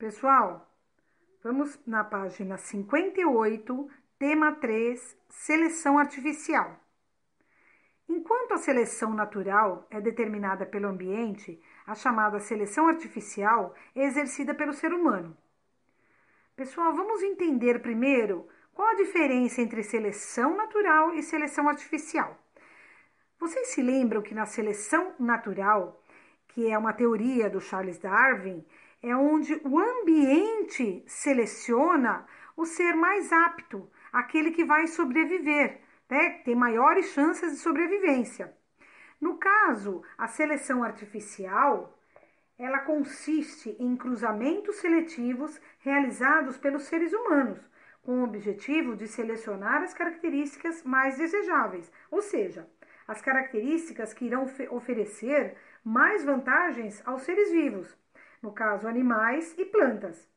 Pessoal, vamos na página 58, tema 3, seleção artificial. Enquanto a seleção natural é determinada pelo ambiente, a chamada seleção artificial é exercida pelo ser humano. Pessoal, vamos entender primeiro qual a diferença entre seleção natural e seleção artificial. Vocês se lembram que na seleção natural, que é uma teoria do Charles Darwin, é onde o ambiente seleciona o ser mais apto, aquele que vai sobreviver, né? Tem maiores chances de sobrevivência. No caso, a seleção artificial, ela consiste em cruzamentos seletivos realizados pelos seres humanos, com o objetivo de selecionar as características mais desejáveis, ou seja, as características que irão oferecer mais vantagens aos seres vivos, no caso animais e plantas.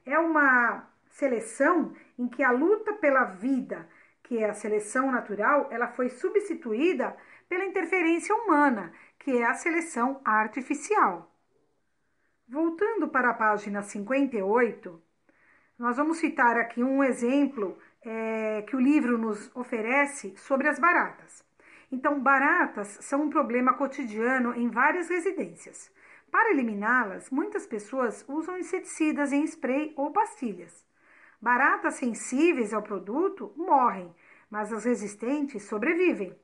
É uma seleção em que a luta pela vida, que é a seleção natural, ela foi substituída pela interferência humana, que é a seleção artificial. Voltando para a página 58, nós vamos citar aqui um exemplo que o livro nos oferece sobre as baratas. Então, baratas são um problema cotidiano em várias residências. Para eliminá-las, muitas pessoas usam inseticidas em spray ou pastilhas. Baratas sensíveis ao produto morrem, mas as resistentes sobrevivem.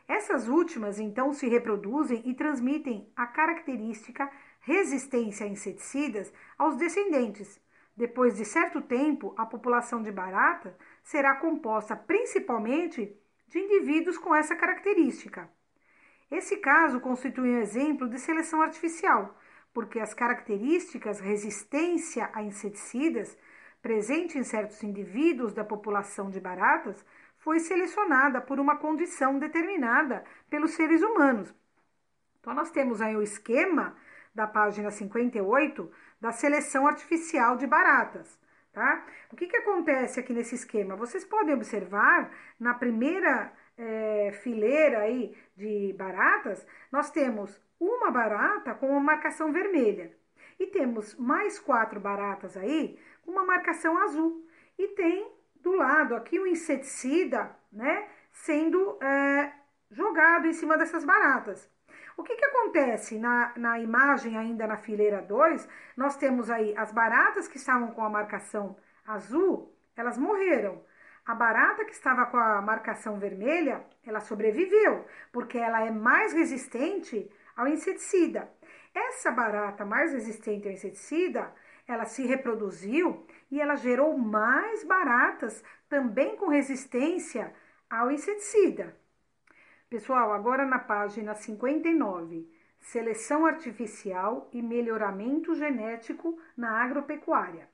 Essas últimas, então, se reproduzem e transmitem a característica resistência a inseticidas aos descendentes. Depois de certo tempo, a população de barata será composta principalmente de indivíduos com essa característica. Esse caso constitui um exemplo de seleção artificial, porque as características resistência a inseticidas presente em certos indivíduos da população de baratas foi selecionada por uma condição determinada pelos seres humanos. Então, nós temos aí o esquema da página 58 da seleção artificial de baratas. Tá? O que acontece aqui nesse esquema? Vocês podem observar na primeira fileira aí de baratas, nós temos uma barata com uma marcação vermelha e temos mais 4 baratas aí com uma marcação azul e tem do lado aqui o inseticida, né, sendo jogado em cima dessas baratas. O que acontece na imagem ainda na fileira 2? Nós temos aí as baratas que estavam com a marcação azul, elas morreram. A barata que estava com a marcação vermelha, ela sobreviveu, porque ela é mais resistente ao inseticida. Essa barata mais resistente ao inseticida, ela se reproduziu e ela gerou mais baratas também com resistência ao inseticida. Pessoal, agora na página 59, seleção artificial e melhoramento genético na agropecuária.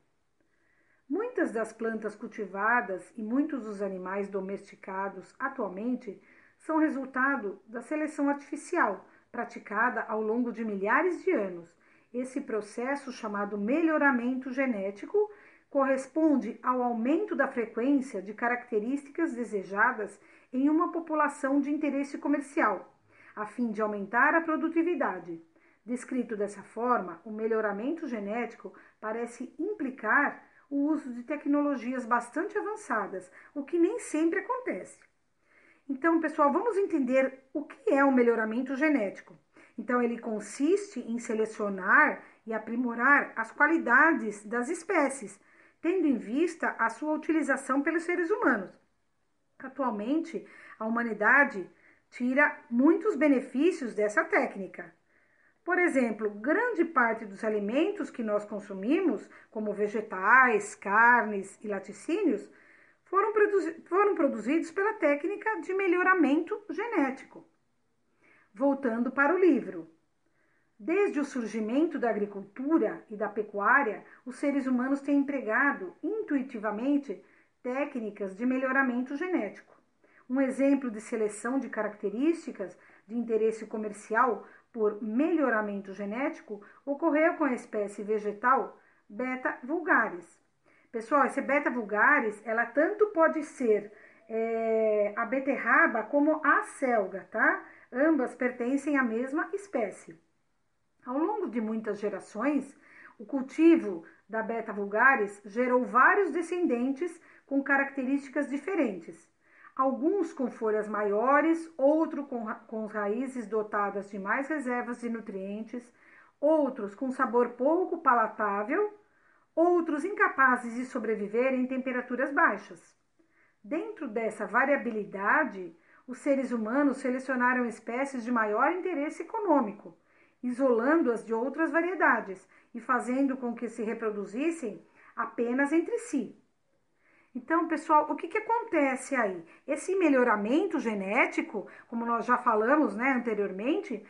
Muitas das plantas cultivadas e muitos dos animais domesticados atualmente são resultado da seleção artificial, praticada ao longo de milhares de anos. Esse processo, chamado melhoramento genético, corresponde ao aumento da frequência de características desejadas em uma população de interesse comercial, a fim de aumentar a produtividade. Descrito dessa forma, o melhoramento genético parece implicar o uso de tecnologias bastante avançadas, o que nem sempre acontece. Então, pessoal, vamos entender o que é o melhoramento genético. Então, ele consiste em selecionar e aprimorar as qualidades das espécies, tendo em vista a sua utilização pelos seres humanos. Atualmente, a humanidade tira muitos benefícios dessa técnica. Por exemplo, grande parte dos alimentos que nós consumimos, como vegetais, carnes e laticínios, foram produzidos pela técnica de melhoramento genético. Voltando para o livro. Desde o surgimento da agricultura e da pecuária, os seres humanos têm empregado intuitivamente técnicas de melhoramento genético. Um exemplo de seleção de características de interesse comercial por melhoramento genético ocorreu com a espécie vegetal Beta vulgaris. Pessoal, essa Beta vulgaris, ela tanto pode ser a beterraba como a selga, tá? Ambas pertencem à mesma espécie. Ao longo de muitas gerações, o cultivo da Beta vulgaris gerou vários descendentes com características diferentes. Alguns com folhas maiores, outros com raízes dotadas de mais reservas de nutrientes, outros com sabor pouco palatável, outros incapazes de sobreviver em temperaturas baixas. Dentro dessa variabilidade, os seres humanos selecionaram espécies de maior interesse econômico, isolando-as de outras variedades e fazendo com que se reproduzissem apenas entre si. Então, pessoal, o que acontece aí? Esse melhoramento genético, como nós já falamos, né, anteriormente,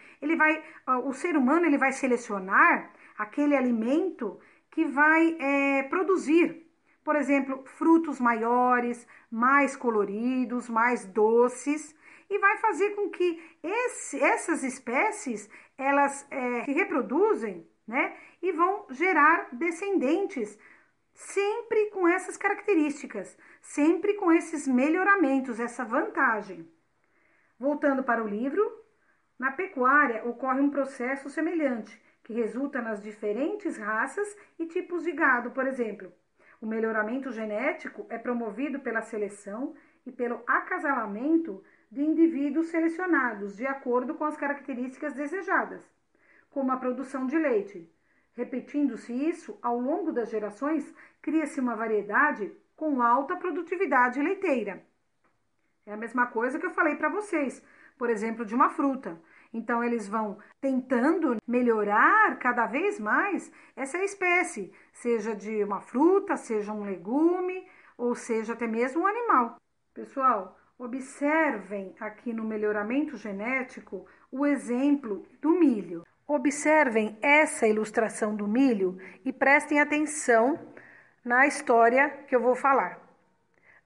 o ser humano ele vai selecionar aquele alimento que vai produzir, por exemplo, frutos maiores, mais coloridos, mais doces, e vai fazer com que essas espécies elas se reproduzem, né, e vão gerar descendentes sempre com essas características, sempre com esses melhoramentos, essa vantagem. Voltando para o livro, na pecuária ocorre um processo semelhante, que resulta nas diferentes raças e tipos de gado, por exemplo. O melhoramento genético é promovido pela seleção e pelo acasalamento de indivíduos selecionados de acordo com as características desejadas, como a produção de leite. Repetindo-se isso, ao longo das gerações, cria-se uma variedade com alta produtividade leiteira. É a mesma coisa que eu falei para vocês, por exemplo, de uma fruta. Então, eles vão tentando melhorar cada vez mais essa espécie, seja de uma fruta, seja um legume, ou seja até mesmo um animal. Pessoal, observem aqui no melhoramento genético o exemplo do milho. Observem essa ilustração do milho e prestem atenção na história que eu vou falar.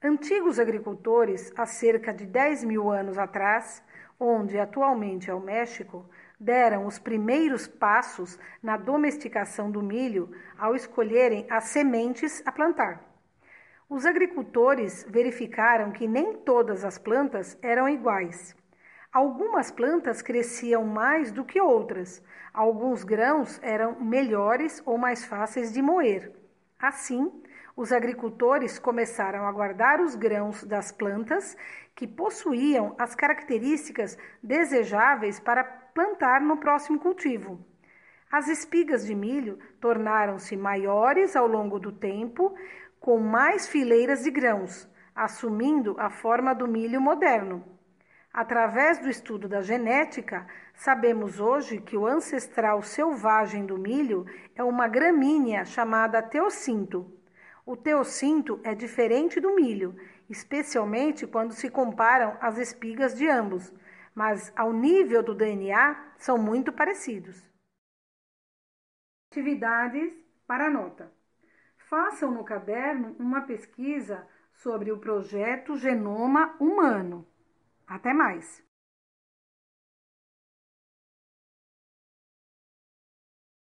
Antigos agricultores, há cerca de 10 mil anos atrás, onde atualmente é o México, deram os primeiros passos na domesticação do milho ao escolherem as sementes a plantar. Os agricultores verificaram que nem todas as plantas eram iguais. Algumas plantas cresciam mais do que outras. Alguns grãos eram melhores ou mais fáceis de moer. Assim, os agricultores começaram a guardar os grãos das plantas que possuíam as características desejáveis para plantar no próximo cultivo. As espigas de milho tornaram-se maiores ao longo do tempo, com mais fileiras de grãos, assumindo a forma do milho moderno. Através do estudo da genética, sabemos hoje que o ancestral selvagem do milho é uma gramínea chamada teossinto. O teossinto é diferente do milho, especialmente quando se comparam as espigas de ambos, mas ao nível do DNA são muito parecidos. Atividades para nota. Façam no caderno uma pesquisa sobre o projeto Genoma Humano. Até mais!